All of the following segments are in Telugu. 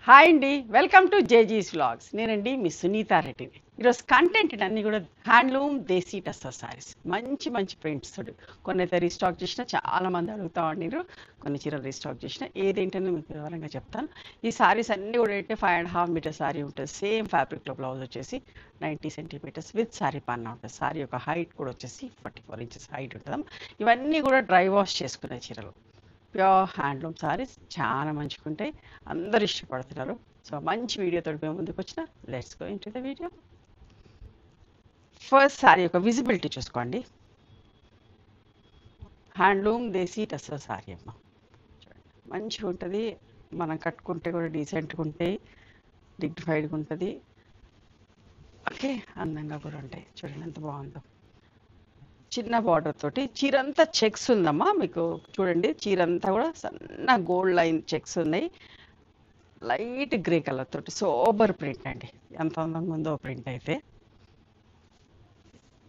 హాయ్ అండి, వెల్కమ్ టు జేజీస్ వ్లాగ్స్. నేనండి మీ సునీత రెడ్డిని. ఈరోజు కంటెంట్ అన్నీ కూడా హ్యాండ్లూమ్ దేశీ టస్సర్ సారీస్, మంచి మంచి ప్రింట్స్ తోటి కొన్ని అయితే రీస్టాక్ చేసిన, చాలా మంది అడుగుతా ఉన్నారు. కొన్ని చీరలు రీస్టాక్ చేసిన, ఏదేంటని మీకు వివరంగా చెప్తాను. ఈ సారీస్ అన్నీ కూడా అయితే 5.5 మీటర్ సారీ ఉంటుంది. సేమ్ ఫ్యాబ్రిక్లో బ్లౌజ్ వచ్చేసి 90 సెంటీమీటర్స్ విత్ సారీ పన్నా ఉంటుంది. సారీ యొక్క హైట్ కూడా వచ్చేసి 44 ఇంచెస్ హైట్ ఉంటుంది. ఇవన్నీ కూడా డ్రై వాష్ చేసుకునే చీరలు, ప్యూర్ హ్యాండ్లూమ్ సారీస్, చాలా మంచిగా ఉంటాయి. అందరు ఇష్టపడుతున్నారు. సో మంచి వీడియోతో మేము ముందుకు వచ్చిన, let's go into the video. First sorry యొక్క విజిబిలిటీ చూసుకోండి. హ్యాండ్లూమ్ దేశీ టస్సర్ సారీ అమ్మ, చూడండి మంచిగా ఉంటుంది. మనం కట్టుకుంటే కూడా డీసెంట్గా ఉంటాయి, డిగ్నిఫైడ్గా ఉంటుంది. ఓకే, అందంగా కూడా ఉంటాయి. చూడండి ఎంత బాగుందో. చిన్న బార్డర్ తోటి చీరంతా చెక్స్ ఉందమ్మా. మీకు చూడండి, చీరంతా కూడా సన్న గోల్డ్ లైన్ చెక్స్ ఉన్నాయి. లైట్ గ్రే కలర్ తోటి సోబర్ ప్రింట్ అండి. ఎంత అందంగా ఉందో ప్రింట్ అయితే.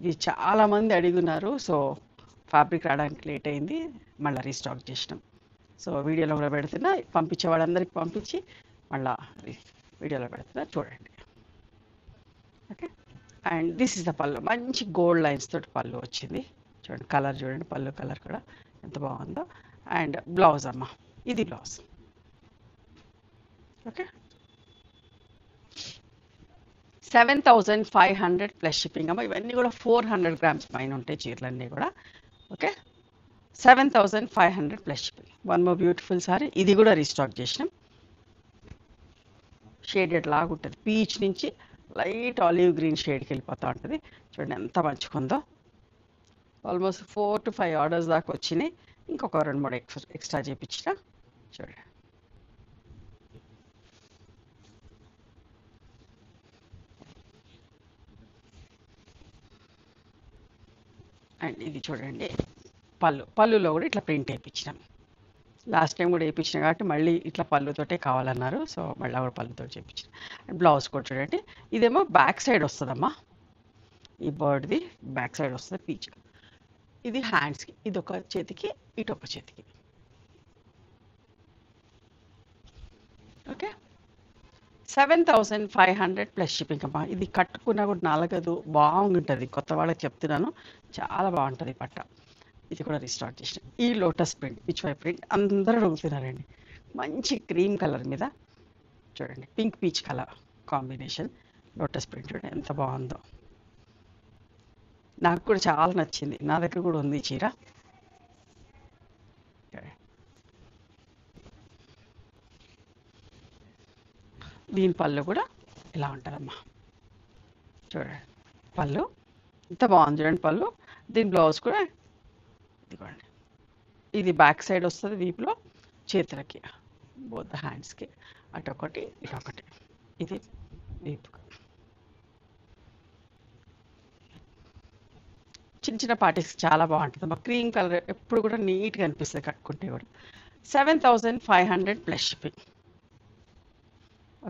ఇది చాలా మంది అడిగినారు. సో ఫ్యాబ్రిక్ రావడానికి లేట్ అయింది, మళ్ళీ రీస్టాక్ చేసినాం. సో వీడియోలో కూడా పెడుతున్నా, పంపించే వాళ్ళందరికీ పంపించి మళ్ళీ వీడియోలో పెడుతున్నా, చూడండి. Okay, and this is the పళ్ళు. మంచి గోల్డ్ లైన్స్ తోటి పళ్ళు వచ్చింది. చూడండి కలర్, చూడండి పళ్ళు కలర్ కూడా ఎంత బాగుందో. అండ్ బ్లౌజ్ అమ్మ, ఇది బ్లౌజ్. ఓకే, 7,500 ప్లస్ షిప్పింగ్ అమ్మ. ఇవన్నీ కూడా 400 గ్రామ్స్ పైన ఉంటాయి చీరలన్నీ కూడా. Okay, 7,500 plus shipping. One more beautiful sorry, ఇది కూడా రీస్టాక్ చేసినాం. షేడెడ్ లాగా ఉంటుంది, పీచ్ నుంచి లైట్ ఆలివ్ గ్రీన్ షేడ్కి వెళ్ళిపోతూ ఉంటుంది. చూడండి ఎంత మంచిగా ఉందో. ఆల్మోస్ట్ 4 to 5 ఆర్డర్స్ దాకా వచ్చినాయి. ఇంకొక 2-3 ఎక్స్ట్రా చేయించిన. చూడండి అండ్ ఇది చూడండి పళ్ళులో కూడా ఇట్లా ప్రింట్ వేయించినాం. లాస్ట్ టైం కూడా వేయించిన కాబట్టి మళ్ళీ ఇట్లా పళ్ళుతోటే కావాలన్నారు. సో మళ్ళీ కూడా పళ్ళుతో చేయించిన. అండ్ బ్లౌజ్ కూడా చూడండి, ఇదేమో బ్యాక్ సైడ్ వస్తుందమ్మా. ఈ బర్డ్ది బ్యాక్ సైడ్ వస్తుంది పీచ్. ఇది హ్యాండ్స్కి, ఇది ఒక చేతికి, ఇటు ఒక చేతికి. ఓకే, 7,500 ప్లస్ షిప్పింగ్ అమ్మా. ఇది కట్టుకున్నా కూడా నలగదు, బాగుంటుంది. కొత్త వాళ్ళకి చెప్తున్నాను, చాలా బాగుంటుంది పట్ట. ఇది కూడా రీస్టార్ట్ చేసిన. ఈ లోటస్ ప్రింట్, పిచ్వై ప్రింట్ అందరూ అడుగుతున్నారండి. మంచి క్రీమ్ కలర్ మీద చూడండి, pink peach colour combination lotus print. చూడండి ఎంత బాగుందో. నాకు కూడా చాలా నచ్చింది. నా దగ్గర కూడా ఉంది ఈ చీర. దీని పళ్ళు కూడా ఇలా ఉంటుందమ్మా. చూడండి పళ్ళు ఎంత బాగుంది. చూడండి పళ్ళు. దీని బ్లౌజ్ కూడా ఇదిగోండి, ఇది బ్యాక్ సైడ్ వస్తుంది వీపులో, చేతులకి, బోత్ హ్యాండ్స్కి, అటొకటి ఇటొకటి. ఇది వీపు. చిన్న చిన్న పార్టీస్కి చాలా బాగుంటుంది. మా క్రీమ్ కలర్ ఎప్పుడు కూడా నీట్గా అనిపిస్తుంది కట్టుకుంటే కూడా. 7,500 ప్లస్ షిప్పింగ్.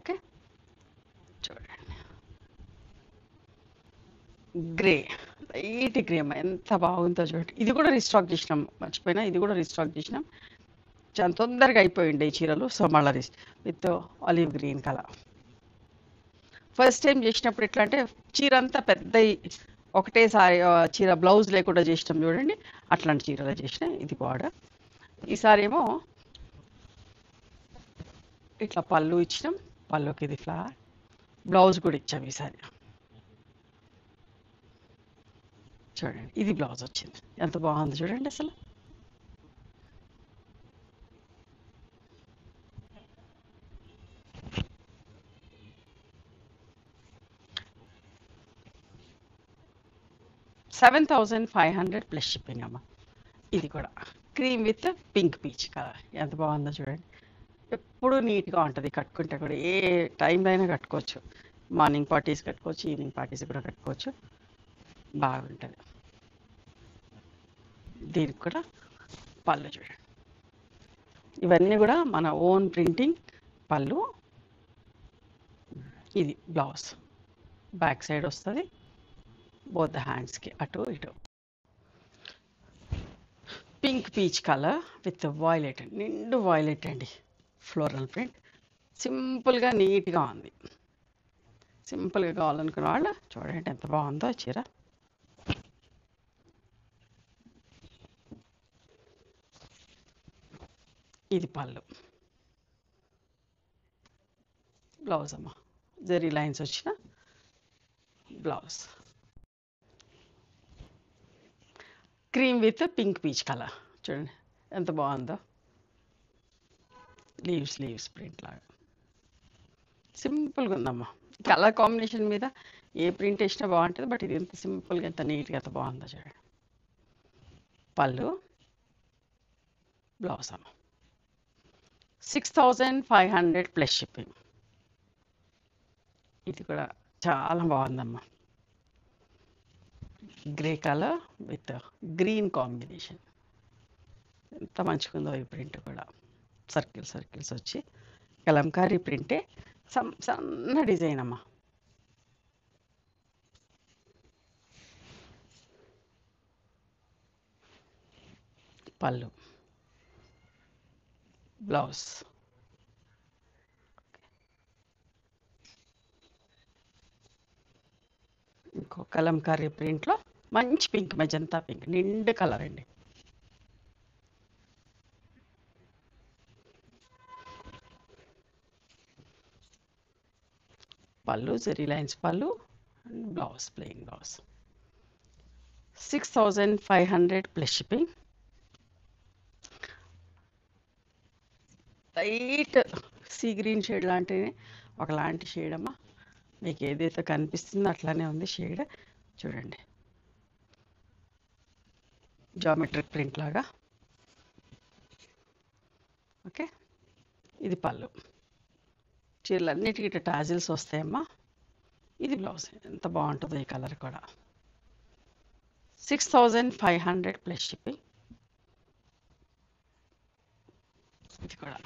ఓకే, చూడండి గ్రే, లైట్ గ్రే అమ్మ, ఎంత బాగుందో చూడండి. ఇది కూడా రీస్టాక్ చేసినాం, మర్చిపోయినా, ఇది కూడా రీస్టాక్ చేసినాం. చాలా తొందరగా అయిపోయింది ఈ చీరలు. సో మళ్ళీ with olive green colour. First time చేసినప్పుడు ఎట్లా అంటే చీర అంతా పెద్ద ఒకటేసారి చీర బ్లౌజ్ లేకుండా చేసినాం చూడండి, అట్లాంటి చీరలో చేసిన. ఇది బార్డర్. ఈసారి ఏమో ఇట్లా పళ్ళు ఇచ్చినాం, పళ్ళుకి ఇది ఫ్లవర్, బ్లౌజ్ కూడా ఇచ్చాం ఈసారి. చూడండి ఇది బ్లౌజ్ వచ్చింది, ఎంత బాగుంది చూడండి అసలు. $7,500 ప్లస్ షిప్పింగ్ అమ్మ. ఇది కూడా cream with pink peach colour, ఎంత బాగుందో చూడండి. ఎప్పుడు నీట్గా ఉంటుంది కట్టుకుంటే కూడా. ఏ టైంలో అయినా కట్టుకోవచ్చు. మార్నింగ్ పార్టీస్ కట్టుకోవచ్చు, ఈవినింగ్ పార్టీస్ కూడా కట్టుకోవచ్చు, బాగుంటుంది. దీనికి కూడా పళ్ళు చూడండి. ఇవన్నీ కూడా మన ఓన్ ప్రింటింగ్ పళ్ళు. ఇది బ్లౌజ్ బ్యాక్ సైడ్ వస్తుంది, బోత్ హ్యాండ్స్కి, అటు ఇటు. Pink peach colour with violet, నిండు వాయిలెట్ అండి, ఫ్లోరల్ ప్రింట్. సింపుల్గా నీట్గా ఉంది. సింపుల్గా కావాలనుకున్న వాళ్ళు చూడండి ఎంత బాగుందో చీర. ఇది పళ్ళు, బ్లౌజ్ అమ్మ, జరీ లైన్స్ వచ్చిన blouse, cream with pink peach colour. చూడండి ఎంత బాగుందో, లీవ్స్ ప్రింట్ లాగా సింపుల్గా ఉందమ్మా. కలర్ కాంబినేషన్ మీద ఏ ప్రింట్ వేసినా బాగుంటుంది, బట్ ఇది ఎంత సింపుల్గా ఎంత నీట్గా ఎంత బాగుందో చూడండి. పళ్ళు, బ్లౌజ్ అమ్మ, 6500 ప్లస్ షిప్పింగ్. ఇది కూడా చాలా బాగుందమ్మా. Grey colour with green combination, ఎంత మంచిగా ఉందో ఈ ప్రింట్ కూడా. సర్కిల్స్ వచ్చి కలంకారీ ప్రింటే, సన్న డిజైన్ అమ్మా. పళ్ళు, బ్లౌజ్, ఇంకో కలంకారీ ప్రింట్లో మంచి పింక్, మెజంతా పింక్, నిండు కలర్ అండి. పళ్ళు జరీ లైన్స్ పళ్ళు, blouse plain blouse. 6500 plus shipping. Light sea green shade లాంటిది, ఒకలాంటి షేడ్ అమ్మా. మీకు ఏదైతే కనిపిస్తుందో అట్లానే ఉంది షేడ్. చూడండి జామెట్రిక్ ప్రింట్ లాగా. ఓకే, ఇది పళ్ళు. చీరలన్నిటికీ ఇట్లా టాజిల్స్ వస్తాయమ్మా. ఇది బ్లౌజ్, ఎంత బాగుంటుందో ఈ కలర్ కూడా. 6500 ప్లస్ షిప్పింగ్. ఇది కూడా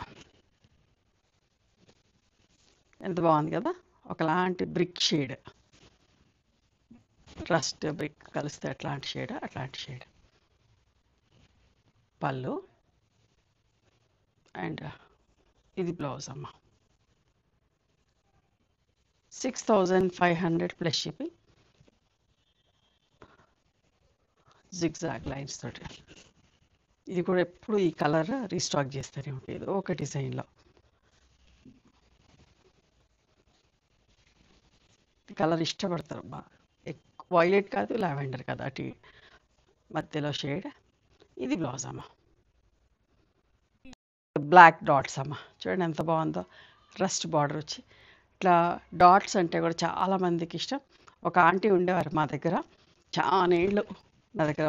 ఎంత బాగుంది కదా, ఒకలాంటి బ్రిక్ షేడ్, రస్ట్ బ్రిక్ కలిస్తే అట్లాంటి షేడ్. పళ్ళు అండ్ ఇది బ్లౌజ్ అమ్మ. 6500 ప్లస్ షిప్పింగ్. జిగ్జాగ్ లైన్స్ తోటి. ఇది కూడా ఎప్పుడు ఈ కలర్ రీస్టాక్ చేస్తూనే ఉంటుంది ఏదో ఒక డిజైన్లో. కలర్ ఇష్టపడతారు బాగా. వైలెట్ కాదు, లావెండర్ కాదు, అటు మధ్యలో షేడ్. ఇది బ్లౌజ్ అమ్మ. బ్లాక్ డాట్స్ అమ్మ, చూడండి ఎంత బాగుందో. రస్ట్ బార్డర్ వచ్చి ఇట్లా డాట్స్ అంటే కూడా చాలామందికి ఇష్టం. ఒక ఆంటీ ఉండేవారు మా దగ్గర చాలా ఏళ్ళు, నా దగ్గర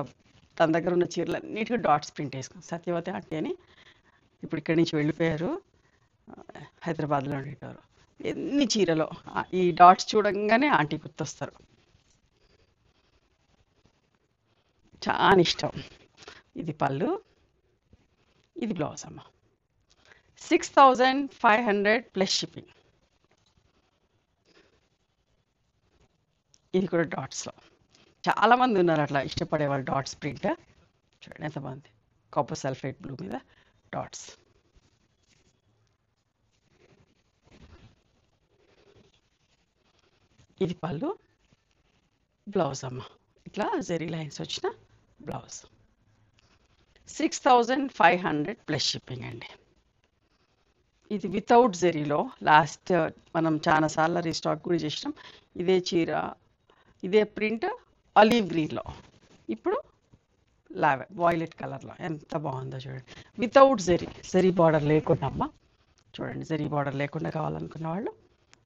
తన దగ్గర ఉన్న చీరలన్నిటికీ డాట్స్ ప్రింట్ వేసుకుని, సత్యవతి ఆంటీ అని. ఇప్పుడు ఇక్కడి నుంచి వెళ్ళిపోయారు, హైదరాబాద్లో ఉండేవారు. ఎన్ని చీరలో ఈ డాట్స్ చూడంగానే ఆంటీ గుర్తొస్తారు, చాలా ఇష్టం. ఇది పళ్ళు, ఇది బ్లౌజ్ అమ్మ. 6500 ప్లస్ షిప్పింగ్. ఇది కూడా డాట్స్లో చాలామంది ఉన్నారు అట్లా ఇష్టపడేవాళ్ళు డాట్స్ ప్రింట్. చూడండి ఎంత బాగుంది, కాపర్ సల్ఫేట్ బ్లూ మీద డాట్స్. ఇది పళ్ళు, బ్లౌజ్ అమ్మ. ఇట్లా జరీ లైన్స్ వచ్చిన బ్లౌజ్. 6500 ప్లస్ షిప్పింగ్ అండి. ఇది వితౌట్ జరీలో లాస్ట్ మనం చాలాసార్లు రీస్టాక్ కూడా చేసినాం. ఇదే చీర, ఇదే ప్రింట్ ఆలివ్ గ్రీన్లో, ఇప్పుడు వాయిలెట్ కలర్లో. ఎంత బాగుందో చూడండి, వితౌట్ జరీ బార్డర్ లేకుండా అమ్మ. చూడండి జరీ బార్డర్ లేకుండా కావాలనుకున్న వాళ్ళు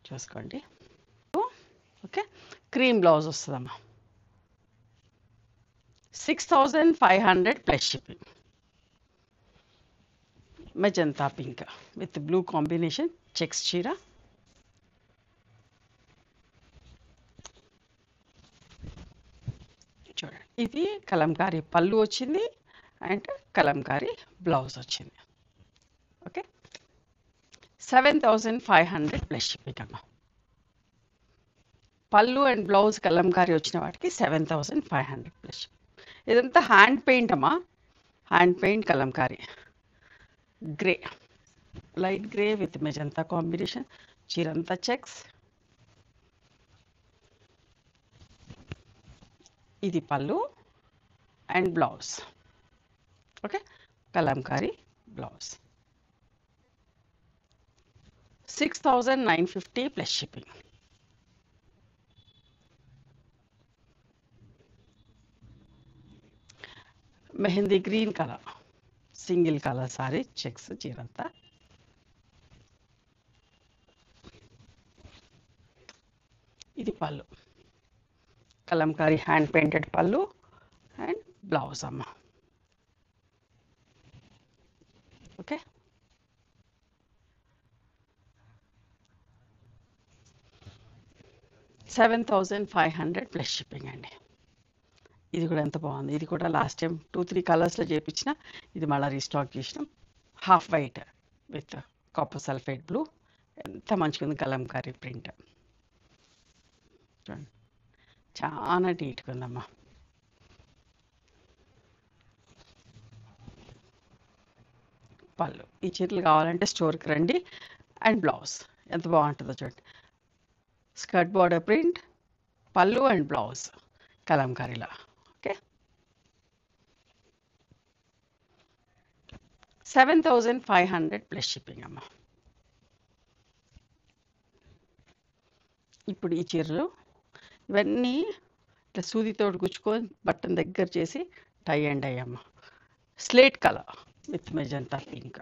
చూసుకోండి. ఓకే, క్రీమ్ బ్లౌజ్ వస్తుందమ్మా. 6500 plus shipping. Magenta pink with blue combination checks చీర. చూడండి ఇది కలంకారీ పళ్ళు వచ్చింది అండ్ కలంకారీ బ్లౌజ్ వచ్చింది. ఓకే, 7500 ప్లస్ షిప్పింగ్ అమ్మ. పళ్ళు అండ్ బ్లౌజ్ కలంకారీ వచ్చిన వాటికి 7500 ప్లస్. ఇదంతా హ్యాండ్ పెయింట్ అమ్మా, hand paint Kalamkari. Grey light grey with magenta combination, చీరంతా చెక్స్. ఇది పళ్ళు and blouse. Okay, Kalamkari blouse. 6,950 plus shipping. Mehndi green colour, single colour sari, checks చీరంతా. ఇది పళ్ళు, కలంకారీ హ్యాండ్ పెయింటెడ్ పళ్ళు అండ్ బ్లౌజ్ అమ్మ. ఓకే, $7,500 ప్లస్ షిప్పింగ్ అండి. ఇది కూడా ఎంత బాగుంది. ఇది కూడా లాస్ట్ టైం 2-3 కలర్స్లో చేయించిన, ఇది మళ్ళీ రీస్టాక్ చేసినాం. Half white with copper sulphate blue. ఎంత మంచిగా ఉంది కలంకారీ ప్రింట్. చూడండి, చాలా నీట్గా ఉందమ్మా. పళ్ళు. ఈ చీరలు కావాలంటే స్టోర్కి రండి. అండ్ బ్లౌజ్ ఎంత బాగుంటుందో చూడండి. స్కర్ట్ బార్డర్ ప్రింట్, పళ్ళు అండ్ బ్లౌజ్ కలంకారీలా. ఓకే, 7,500 ప్లస్ షిప్పింగ్ అమ్మ. ఇప్పుడు ఈ చీరలు ఇవన్నీ ఇట్లా సూదితో గుచ్చుకొని బట్టన్ దగ్గర చేసి టై అండ్ డై అమ్మ. Slate colour with magenta pink.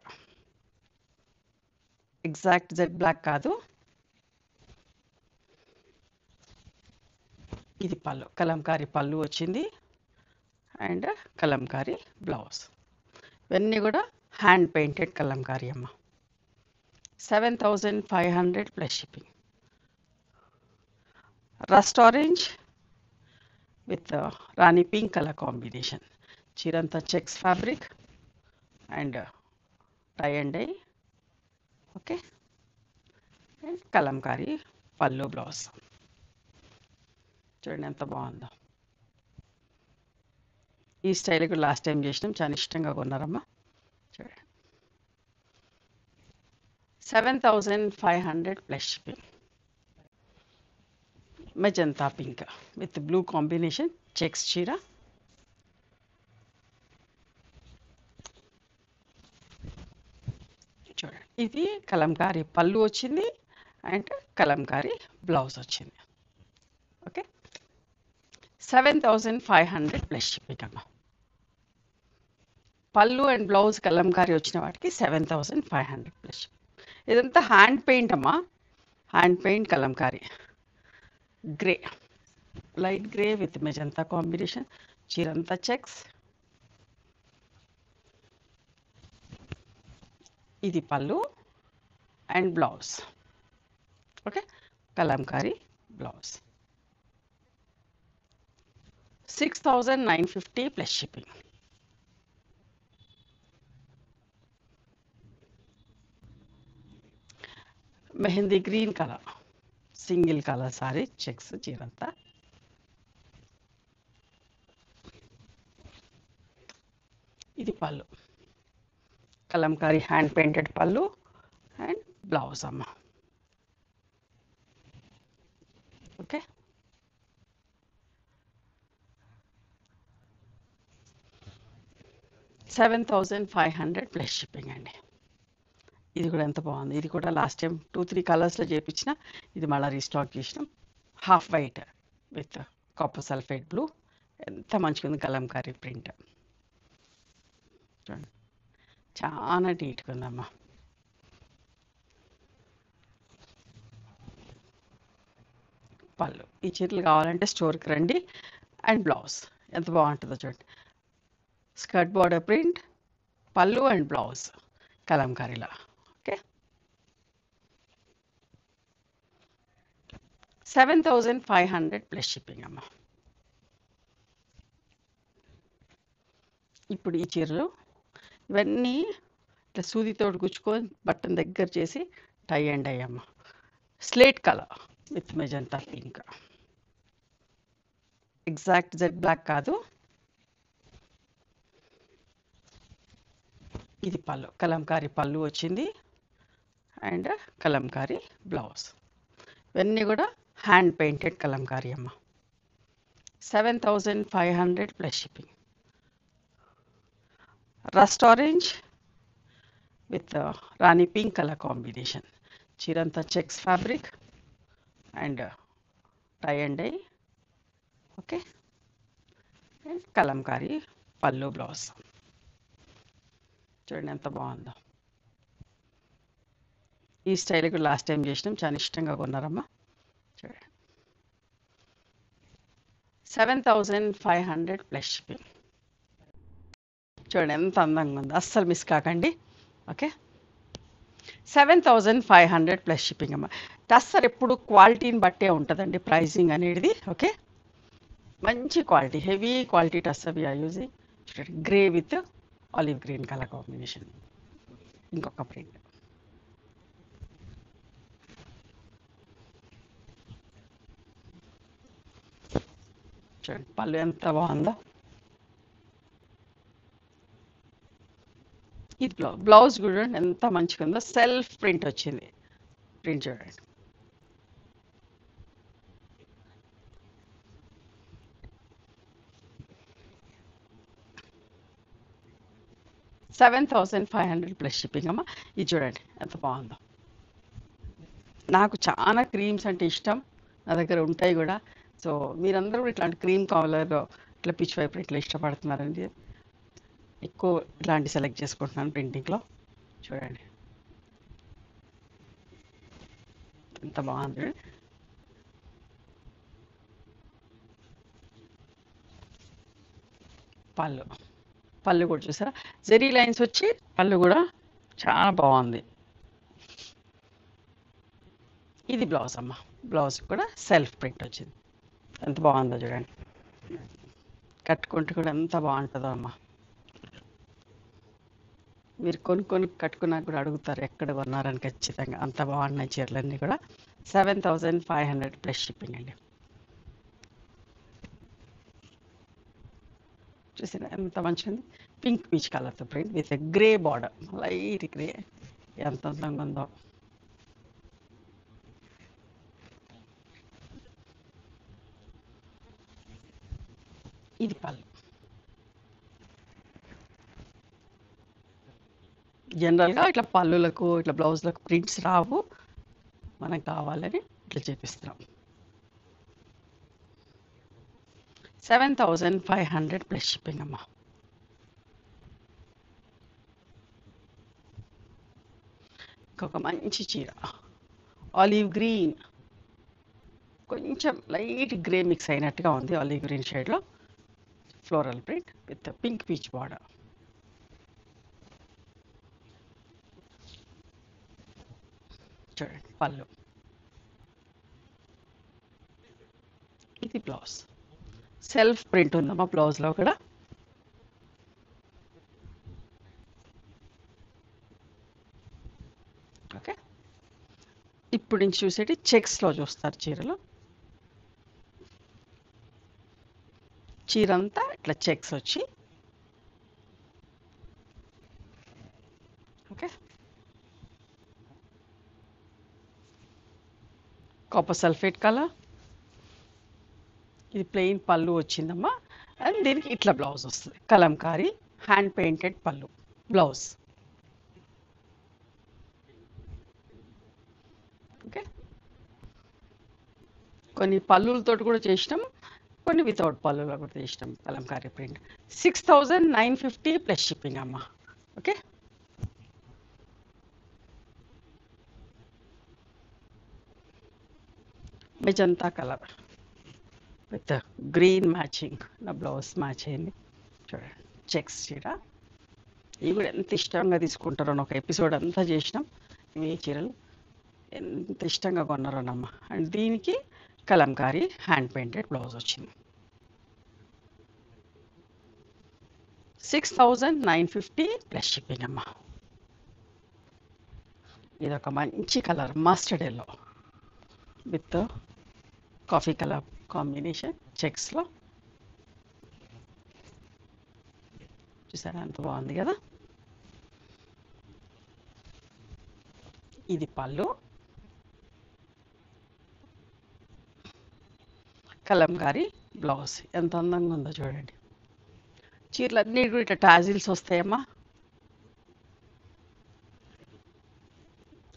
Exact jet black కాదు. ఇది పళ్ళు, కలంకారీ పళ్ళు వచ్చింది అండ్ కలంకారీ బ్లౌజ్. ఇవన్నీ కూడా హ్యాండ్ పెయింటెడ్ కలంకారీ అమ్మ. 7,500 plus shipping. Rust orange with rani pink colour combination, చీరంతా checks fabric and tie and dye. Okay, and Kalamkari పళ్ళు బ్లౌజ్. చూడండి ఎంత బాగుందో. ఈ స్టైల్ కూడా లాస్ట్ టైం చేసినాం, చాలా ఇష్టంగా కొన్నారమ్మా. చూడండి, 7,500 plus shipping. Magenta pink with blue combination, checks చీర. చూడండి, ఇది కలంకారీ పళ్ళు వచ్చింది అండ్ కలంకారీ బ్లౌజ్ వచ్చింది. ఓకే, 7,500 ప్లస్ షిప్పింగ్ అమ్మ. పళ్ళు అండ్ బ్లౌజ్ కలంకారీ వచ్చిన వాటికి 7,500 ప్లస్. ఇదంతా హ్యాండ్ పెయింట్ అమ్మా, hand paint Kalamkari. Grey, light grey with magenta combination, చీరంతా చెక్స్. ఇది పళ్ళు and blouse. Okay, Kalamkari blouse. 6,950 plus shipping. Mehndi green colour, single colour sari, checks చీరంతా. ఇది పళ్ళు, కలంకారీ హ్యాండ్ పెయింటెడ్ పళ్ళు అండ్ బ్లౌజ్ అమ్మ. ఓకే, 7,500 ప్లస్ షిప్పింగ్ అండి. ఇది కూడా ఎంత బాగుంది. ఇది కూడా లాస్ట్ టైం 2-3 కలర్స్లో చేయించిన, ఇది మళ్ళీ రీస్టాక్ చేసినాం. Half white with copper sulphate blue. ఎంత మంచిగా ఉంది కలంకారీ ప్రింట్. చూడండి, చాలా నీట్గా ఉందమ్మా. పళ్ళు. ఈ చీరలు కావాలంటే స్టోర్కి రండి. అండ్ బ్లౌజ్ ఎంత బాగుంటుందో చూడండి. స్కర్ట్ బార్డర్ ప్రింట్, పళ్ళు అండ్ బ్లౌజ్ కలంకారీలా. ఓకే, 7,500 ప్లస్ షిప్పింగ్ అమ్మ. ఇప్పుడు ఈ చీరలు ఇవన్నీ ఇట్లా సూదితో గుచ్చుకొని బట్టన్ దగ్గర చేసి టై అండ్ డై అమ్మ. Slate colour with magenta pink. Exact jet black కాదు. ఇది పళ్ళు, కలంకారీ పళ్ళు వచ్చింది అండ్ కలంకారీ బ్లౌజ్. ఇవన్నీ కూడా హ్యాండ్ పెయింటెడ్ కలంకారీ అమ్మ. 7,500 plus shipping. Rust orange with rani pink colour combination. చీరంతా checks fabric and tie and dye. Okay, and Kalamkari పళ్ళు బ్లౌజ్. చూడండి ఎంత బాగుందో. ఈ స్టైల్ కూడా లాస్ట్ టైం చేసినాం, చాలా ఇష్టంగా కొన్నారమ్మా. చూడండి 7,500 ప్లస్ షిప్పింగ్. చూడండి ఎంత అందంగా ఉందో, అస్సలు మిస్ కాకండి. ఓకే, 7,500 ప్లస్ షిప్పింగ్ అమ్మ. టస్సర్ ఎప్పుడు క్వాలిటీని బట్టే ఉంటుందండి ప్రైజింగ్ అనేది. ఓకే, మంచి quality, heavy quality tussar we are using. చూడండి grey with olive green colour combination. ఇంకొక ప్రింట్. చూడండి పళ్ళు ఎంత బాగుందో. ఇది బ్లౌజ్ కూడా ఎంత మంచిగా ఉందో, సెల్ఫ్ ప్రింట్ వచ్చింది. ప్రింట్ చూడండి. $7,500 ప్లస్ షిప్పింగ్ అమ్మ. ఇది చూడండి ఎంత బాగుందో. నాకు చాలా క్రీమ్స్ అంటే ఇష్టం, నా దగ్గర ఉంటాయి కూడా. సో మీరందరూ కూడా ఇట్లాంటి క్రీమ్ కలర్, ఇట్లా పిచ్ వైపు ఇట్లా ఇష్టపడుతున్నారండి. ఎక్కువ ఇట్లాంటి సెలెక్ట్ చేసుకుంటున్నాను ప్రింటింగ్లో. చూడండి ఎంత బాగుంది. పళ్ళు కూడా చూసారా, జెరీ లైన్స్ వచ్చి పళ్ళు కూడా చాలా బాగుంది. ఇది బ్లౌజ్ అమ్మ. బ్లౌజ్ కూడా సెల్ఫ్ ప్రింట్ వచ్చింది. ఎంత బాగుందో చూడండి. కట్టుకుంటూ కూడా ఎంత బాగుంటుందో అమ్మ. మీరు కొనుక్కొని కట్టుకున్నాక కూడా అడుగుతారు ఎక్కడ కొన్నారని. ఖచ్చితంగా అంత బాగున్నాయి చీరలన్నీ కూడా. 7,500 ప్లస్ షిప్పింగ్ అండి. చూసారా ఎంత మంచిగా ఉంది. పింక్ పీచ్ కలర్తో print with grey border, light grey. ఎంత అందంగా ఉందో. ఇది పళ్ళు. జనరల్గా ఇట్లా పళ్ళులకు ఇట్లా బ్లౌజ్లకు ప్రింట్స్ రావు, మనకు కావాలని ఇట్లా చేపిస్తున్నాం. 7,500 ప్లస్ షిప్పింగ్ అమ్మ. ఇంకొక మంచి చీర, ఆలివ్ గ్రీన్, కొంచెం లైట్ గ్రే మిక్స్ అయినట్టుగా ఉంది. ఆలివ్ గ్రీన్ షేడ్లో floral print with pink peach border. చూడండి పళ్ళు. ఇది బ్లౌజ్, సెల్ఫ్ ప్రింట్ ఉందమ్మా బ్లౌజ్లో కూడా. ఓకే, ఇప్పుడు నుంచి చూసేటి చెక్స్లో చూస్తారు చీరలు. చీర అంతా ఇట్లా చెక్స్ వచ్చి. Okay, copper sulphate colour. ఇది ప్లెయిన్ పళ్ళు వచ్చిందమ్మా. అండ్ దీనికి ఇట్లా బ్లౌజ్ వస్తుంది, కలంకారీ హ్యాండ్ పెయింటెడ్ పళ్ళు బ్లౌజ్. ఓకే, కొన్ని పళ్ళులతో కూడా చేసినాం, కొన్ని వితౌట్ పళ్ళులో కూడా చేసినాం కలంకారీ ప్రింట్. 6,950 ప్లస్ షిప్పింగ్ అమ్మ. Okay, magenta colour with green matching. నా బ్లౌజ్ మ్యాచ్ అయింది. చూడండి చెక్స్ చీర. ఇవి కూడా ఎంత ఇష్టంగా తీసుకుంటారో, ఒక ఎపిసోడ్ అంతా చేసినాం. ఇవి చీరలు ఎంత ఇష్టంగా కొన్నారోనమ్మ. అండ్ దీనికి కలంకారీ హ్యాండ్ పెయింటెడ్ బ్లౌజ్ వచ్చింది. 6,950 ప్లస్ షిప్పింగ్ అమ్మ. ఇది ఒక మంచి colour, mustard yellow with coffee colour combination చెక్స్లో. చూసారా ఎంత బాగుంది కదా. ఇది పళ్ళు, కలంకారీ బ్లౌజ్. ఎంత అందంగా ఉందో చూడండి. చీరలన్నీ కూడా ఇట్లా టాజిల్స్ వస్తాయమ్మా,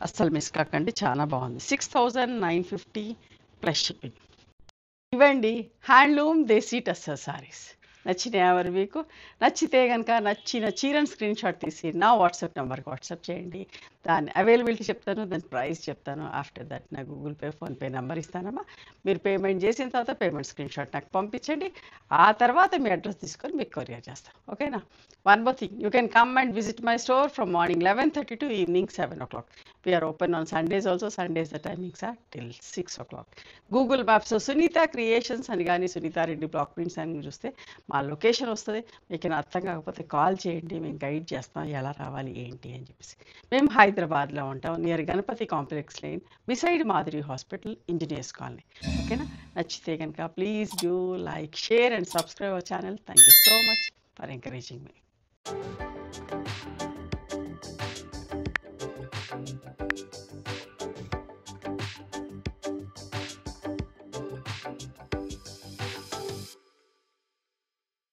అస్సలు మిస్ కాకండి, చాలా బాగుంది. 6950 ప్లస్ షిప్పింగ్. ఇవ్వండి హ్యాండ్లూమ్ దేశీ టస్సర్ సారీస్. నచ్చినాయి ఎవరు మీకు? నచ్చితే కనుక నచ్చిన చీరను స్క్రీన్ షాట్ తీసి నా వాట్సాప్ నెంబర్కి వాట్సాప్ చేయండి. దాని అవైలబిలిటీ చెప్తాను, దాని ప్రైస్ చెప్తాను. ఆఫ్టర్ దట్ నా గూగుల్ పే, ఫోన్పే నెంబర్ ఇస్తానమ్మా. మీరు పేమెంట్ చేసిన తర్వాత పేమెంట్ స్క్రీన్ షాట్ నాకు పంపించండి. ఆ తర్వాత మీ అడ్రస్ తీసుకొని మీకు కొరియర్ చేస్తాను. ఓకేనా? One more thing, you can come and visit my store from morning 11:30 to evening 7 o'clock. We are open on Sundays also. Sundays the timings are till 6 o'clock. Google మ్యాప్స్లో సునీత క్రియేషన్స్ అని కానీ సునీత రెడ్డి బ్లాక్ ప్రింట్స్ అని చూస్తే మా లొకేషన్ వస్తుంది. మీకు అర్థం కాకపోతే కాల్ చేయండి, మేము గైడ్ చేస్తాం ఎలా రావాలి ఏంటి అని చెప్పేసి. మేము హైదరాబాద్లో ఉంటాం, near Ganapati complex line, beside Madhuri hospital, engineers colony. ఓకేనా? నచ్చితే కనుక please do like, share and subscribe our channel. Thank you so much for encouraging me.